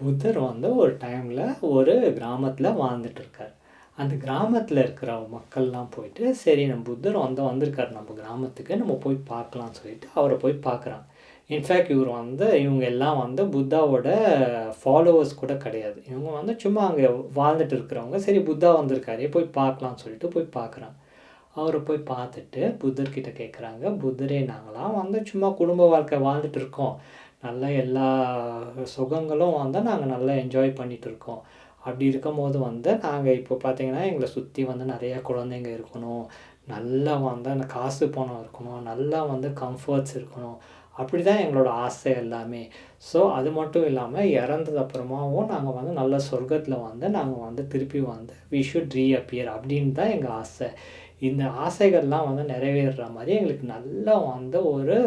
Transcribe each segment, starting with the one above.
புத்தர் வந்து ஒரு டைமில் ஒரு கிராமத்தில் வாழ்ந்துட்டு இருக்கார். அந்த கிராமத்தில் இருக்கிற மக்கள்லாம் போயிட்டு, சரி நம்ம புத்தர் வந்திருக்கார் நம்ம கிராமத்துக்கு, நம்ம போய் பார்க்கலாம்னு சொல்லிட்டு அவரை போய் பார்க்குறாங்க. இன்ஃபேக்ட் இவங்க எல்லாம் வந்து புத்தாவோட ஃபாலோவர்ஸ் கூட கிடையாது. இவங்க வந்து சும்மா அங்கே வாழ்ந்துட்டு இருக்கிறவங்க, சரி புத்தா வந்திருக்காரே போய் பார்க்கலாம்னு சொல்லிட்டு போய் பார்க்குறாங்க. அவரை போய் பார்த்துட்டு புத்தர்கிட்ட கேட்குறாங்க, புத்தரே நாங்களாம் வந்து சும்மா குடும்ப வாழ்க்கை வாழ்ந்துட்டு இருக்கோம், நல்லா எல்லா சுகங்களும் வந்து நாங்கள் நல்லா என்ஜாய் பண்ணிகிட்டு இருக்கோம். அப்படி இருக்கும்போது வந்து நாங்கள் இப்போ பார்த்தீங்கன்னா எங்களை சுற்றி வந்து நிறையா குழந்தைங்க இருக்கணும், நல்லா வந்து அந்த காசு பணம் இருக்கணும், நல்லா வந்து கம்ஃபர்ட்ஸ் இருக்கணும், அப்படி தான் எங்களோட ஆசை எல்லாமே. ஸோ அது மட்டும் இல்லாமல் இறந்தது அப்புறமாவும் நாங்கள் வந்து நல்ல சொர்க்கத்தில் வந்து நாங்கள் வந்து திருப்பி வந்து வி ஷுட் ரீஅப்பியர் அப்படின்னு தான் எங்கள் ஆசை. இந்த ஆசைகள்லாம் வந்து நிறைவேறுற மாதிரி எங்களுக்கு நல்லா வந்து ஒரு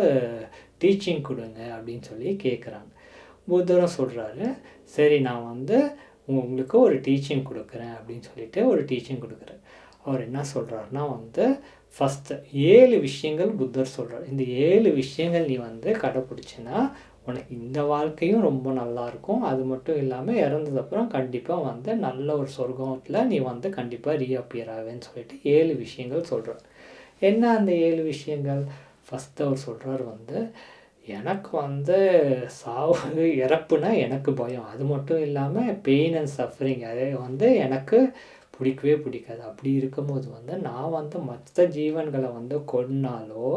டீச்சிங் கொடுங்க அப்படின்னு சொல்லி கேட்குறாங்க. புத்தரும் சொல்கிறாரு, சரி நான் வந்து உங்களுக்கு ஒரு டீச்சிங் கொடுக்குறேன் அப்படின்னு சொல்லிட்டு ஒரு டீச்சிங் கொடுக்குறாரு. அவர் என்ன சொல்கிறாருன்னா வந்து ஃபஸ்ட்டு 7 விஷயங்கள் புத்தர் சொல்கிறார். இந்த 7 விஷயங்கள் நீ வந்து கடைப்பிடிச்சின்னா உனக்கு இந்த வாழ்க்கையும் ரொம்ப நல்லாயிருக்கும். அது மட்டும் இல்லாமல் இறந்ததுக்கப்புறம் கண்டிப்பாக வந்து நல்ல ஒரு சொர்க்கத்தில் நீ வந்து கண்டிப்பாக ரீஅப்பியர் ஆவேன்னு சொல்லிட்டு 7 விஷயங்கள் சொல்கிறார். என்ன அந்த 7 விஷயங்கள்? ஃபஸ்ட்டு அவர் சொல்கிறார் வந்து, எனக்கு வந்து சாவு இறப்புனா எனக்கு பயம். அது மட்டும் இல்லாமல் பெயின் அண்ட் சஃபரிங் அது வந்து எனக்கு பிடிக்கவே பிடிக்காது. அப்படி இருக்கும்போது வந்து நான் வந்து மற்ற ஜீவன்களை வந்து கொன்னாலோ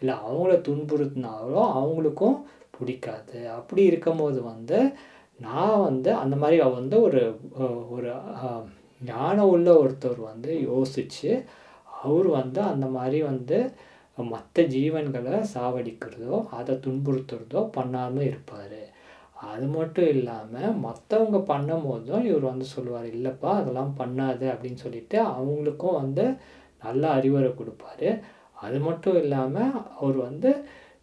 இல்லை அவங்கள துன்புறுத்தினாலோ அவங்களுக்கும் பிடிக்காது. அப்படி இருக்கும்போது வந்து நான் வந்து அந்த மாதிரி வந்து ஒரு ஒரு ஞானம் உள்ள ஒருத்தர் வந்து யோசித்து அவர் வந்து அந்த மாதிரி வந்து மற்ற ஜீவன்களை சாவடிக்கிறதோ அதை துன்புறுத்துறதோ பண்ணாமல் இருப்பார். அது மட்டும் இல்லாமல் மற்றவங்க பண்ணும் போதும் இவர் வந்து சொல்லுவார், இல்லைப்பா அதெல்லாம் பண்ணாது அப்படின்னு சொல்லிட்டு அவங்களுக்கும் வந்து நல்ல அறிவுரை கொடுப்பாரு. அது மட்டும் இல்லாமல் அவர் வந்து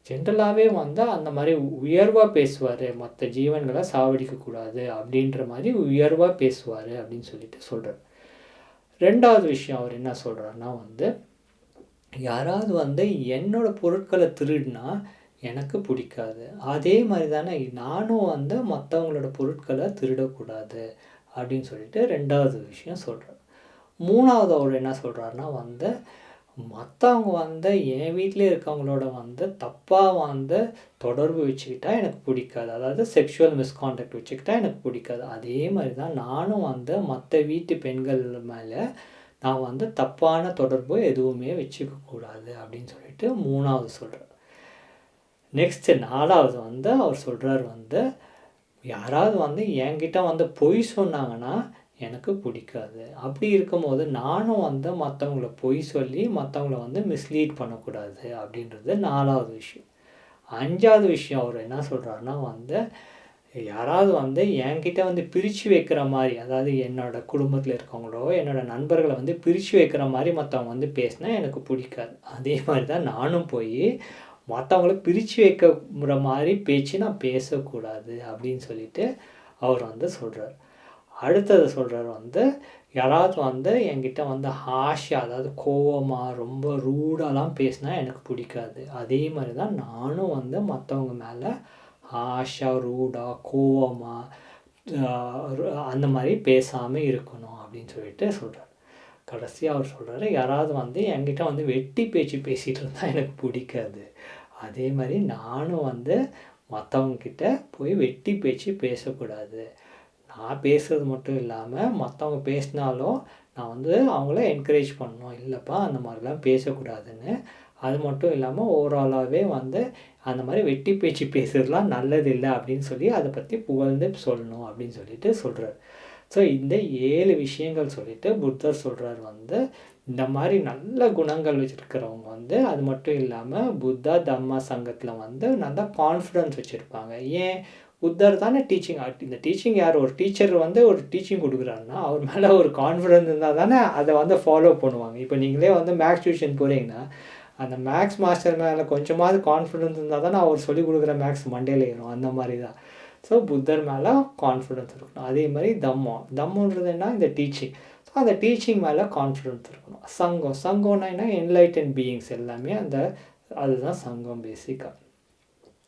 ஜென்ரலாகவே வந்து அந்த மாதிரி உயர்வாக பேசுவார், மற்ற ஜீவன்களை சாவடிக்கக்கூடாது அப்படின்ற மாதிரி உயர்வாக பேசுவார் அப்படின்னு சொல்லிட்டு சொல்கிறார். ரெண்டாவது விஷயம் அவர் என்ன சொல்கிறாருன்னா வந்து, யாராவது வந்து என்னோடய பொருட்களை திருடினா எனக்கு பிடிக்காது. அதே மாதிரி தானே நானும் வந்து மற்றவங்களோட பொருட்களை திருடக்கூடாது அப்படின்னு சொல்லிட்டு ரெண்டாவது விஷயம் சொல்கிறார். மூணாவது அவர் என்ன சொல்கிறாருன்னா வந்து, மற்றவங்க வந்து என் வீட்டிலே இருக்கவங்களோட வந்து தப்பாக வந்து தொடர்பு வச்சுக்கிட்டா எனக்கு பிடிக்காது. அதாவது செக்ஷுவல் மிஸ்கான்டக்ட் வச்சுக்கிட்டா எனக்கு பிடிக்காது. அதே மாதிரி தான் நானும் வந்து மற்ற வீட்டு பெண்கள் மேலே நான் வந்து தப்பான தொடர்பு எதுவுமே வச்சுக்கக்கூடாது அப்படின்னு சொல்லிட்டு மூணாவது சொல்கிறார். நெக்ஸ்ட்டு நாலாவது வந்து அவர் சொல்கிறார் வந்து, யாராவது வந்து என்கிட்ட வந்து பொய் சொன்னாங்கன்னா எனக்கு பிடிக்காது. அப்படி இருக்கும்போது நானும் வந்து மற்றவங்கள பொய் சொல்லி மற்றவங்கள வந்து மிஸ்லீட் பண்ணக்கூடாது அப்படின்றது நாலாவது விஷயம். அஞ்சாவது விஷயம் அவர் என்ன சொல்கிறாருன்னா வந்து, யாராவது வந்து என்கிட்ட வந்து பிரித்து வைக்கிற மாதிரி, அதாவது என்னோடய குடும்பத்தில் இருக்கவங்களோ என்னோடய நண்பர்களை வந்து பிரித்து வைக்கிற மாதிரி மற்றவங்க வந்து பேசினா எனக்கு பிடிக்காது. அதே மாதிரி தான் நானும் போய் மற்றவங்கள பிரித்து வைக்கிற மாதிரி பேச்சு நான் பேசக்கூடாது அப்படின்னு சொல்லிட்டு அவர் வந்து சொல்கிறார். அடுத்தது சொல்கிறார் வந்து, யாராவது வந்து என்கிட்ட வந்து ஹார்ஷாக அதாவது கோவமாக ரொம்ப ரூடாலாம் பேசினா எனக்கு பிடிக்காது. அதே மாதிரி தான் நானும் வந்து மற்றவங்க மேலே ஹார்ஷாக ரூடாக கோவமாக அந்த மாதிரி பேசாமல் இருக்கணும் அப்படின்னு சொல்லிட்டு சொல்கிறார். கடைசியாக அவர் சொல்கிறாரு, யாராவது வந்து என்கிட்ட வந்து வெட்டி பேச்சு பேசிகிட்டு இருந்தால் எனக்கு பிடிக்காது. அதே மாதிரி நானும் வந்து மற்றவங்கக்கிட்ட போய் வெட்டி பேச்சு பேசக்கூடாது. நான் பேசுகிறது மட்டும் இல்லாமல் மற்றவங்க பேசினாலும் நான் வந்து அவங்கள என்கரேஜ் பண்ணணும், இல்லைப்பா அந்த மாதிரிலாம் பேசக்கூடாதுன்னு. அது மட்டும் இல்லாமல் ஓவராலாகவே வந்து அந்த மாதிரி வெட்டி பேச்சு பேசுறதுலாம் நல்லது இல்லை அப்படின்னு சொல்லி அதை பற்றி புகழ்ந்து சொல்லணும் அப்படின்னு சொல்லிட்டு சொல்கிறார். ஸோ இந்த 7 விஷயங்கள் சொல்லிவிட்டு புத்தர் சொல்கிறார் வந்து, இந்த மாதிரி நல்ல குணங்கள் வச்சுருக்கிறவங்க வந்து அது மட்டும் இல்லாமல் புத்தா தம்மா சங்கத்தில் வந்து நல்லா கான்ஃபிடன்ஸ் வச்சுருப்பாங்க. ஏன்? புத்தர் தானே டீச்சிங் இந்த டீச்சிங் யார் ஒரு டீச்சர் வந்து ஒரு டீச்சிங் கொடுக்குறாருன்னா அவர் மேலே ஒரு கான்ஃபிடன்ஸ் இருந்தால் தானே அதை வந்து ஃபாலோ பண்ணுவாங்க. இப்போ நீங்களே வந்து மேக்ஸ் டியூஷன் போகிறீங்கன்னா அந்த மேக்ஸ் மாஸ்டர் மேலே கொஞ்சமாவது கான்ஃபிடன்ஸ் இருந்தால் தானே அவர் சொல்லிக் கொடுக்குற மேக்ஸ் மண்டையில் ஏறும். அந்த மாதிரி தான். ஸோ புத்தர் மேலே கான்ஃபிடன்ஸ் இருக்கணும். அதே மாதிரி தம்மன்றது என்ன? இந்த டீச்சிங். ஸோ அந்த டீச்சிங் மேலே கான்ஃபிடன்ஸ் இருக்கணும். சங்கம்னா என்ன? என்லைட்டன் பீயிங்ஸ் எல்லாமே அதுதான் சங்கம் பேசிக்காக.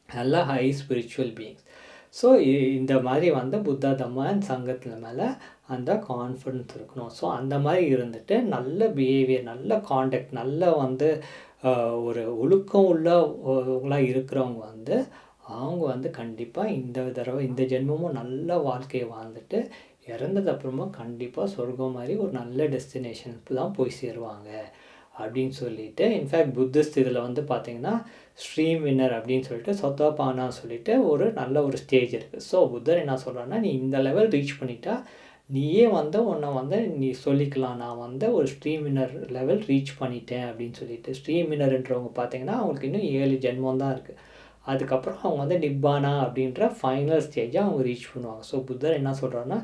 நல்லா ஹை ஸ்பிரிச்சுவல் பீயிங்ஸ். ஸோ இந்த மாதிரி வந்து புத்தா தம்மா அண்ட் சங்கத்தில் மேலே அந்த கான்ஃபிடன்ஸ் இருக்கணும். ஸோ அந்த மாதிரி இருந்துட்டு நல்ல பிஹேவியர், நல்ல காண்டக்ட், நல்ல வந்து ஒரு ஒழுக்கம் உள்ளவங்களாக இருக்கிறவங்க வந்து அவங்க வந்து கண்டிப்பாக இந்த தடவை இந்த ஜென்மமும் நல்ல வாழ்க்கையை வாழ்ந்துட்டு இறந்தது அப்புறமா கண்டிப்பாக சொர்க்கம் மாதிரி ஒரு நல்ல டெஸ்டினேஷனுக்கு தான் போய் சேருவாங்க அப்படின்னு சொல்லிட்டு, இன்ஃபேக்ட் புத்திஸ்ட் இதில் வந்து பார்த்திங்கன்னா ஸ்ட்ரீம் வின்னர் அப்படின்னு சொல்லிட்டு சொத்தோபானா சொல்லிட்டு ஒரு நல்ல ஒரு ஸ்டேஜ் இருக்குது. ஸோ புத்தர் என்ன சொல்கிறாருன்னா, நீ இந்த லெவல் ரீச் பண்ணிட்டா நீயே வந்து உன்னை வந்து நீ சொல்லிக்கலாம், நான் வந்து ஒரு ஸ்ட்ரீம் வின்னர் லெவல் ரீச் பண்ணிட்டேன் அப்படின்னு சொல்லிட்டு. ஸ்ட்ரீம் வின்னர்ன்றவங்க பார்த்திங்கன்னா அவங்களுக்கு இன்னும் 7 ஜென்மம் தான் இருக்குது. அதுக்கப்புறம் அவங்க வந்து நிப்பானா அப்படின்ற ஃபைனல் ஸ்டேஜை அவங்க ரீச் பண்ணுவாங்க. ஸோ புத்தர் என்ன சொல்கிறாருன்னா,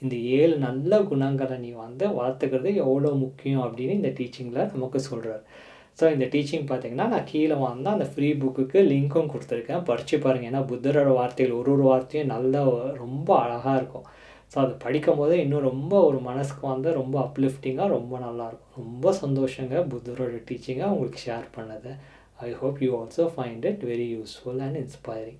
இந்த 7 நல்ல குணங்களை நீ வந்து வளர்த்துக்கிறது எவ்வளோ முக்கியம் அப்படின்னு இந்த டீச்சிங்கில் நமக்கு சொல்கிறார். ஸோ இந்த டீச்சிங் பார்த்திங்கன்னா நான் கீழே வந்து அந்த ஃப்ரீ புக்குக்கு லிங்க்கும் கொடுத்துருக்கேன், படித்து பாருங்கள். ஏன்னா புத்தரோட வார்த்தைகள் ஒரு வார்த்தையும் நல்ல ரொம்ப அழகாக இருக்கும். ஸோ அதை படிக்கும் போது இன்னும் ரொம்ப ஒரு மனசுக்கு வந்து ரொம்ப அப்லிஃப்டிங்காக ரொம்ப நல்லாயிருக்கும். ரொம்ப சந்தோஷங்க புத்தரோட டீச்சிங்கை உங்களுக்கு ஷேர் பண்ணது. I hope you also find it very useful and inspiring.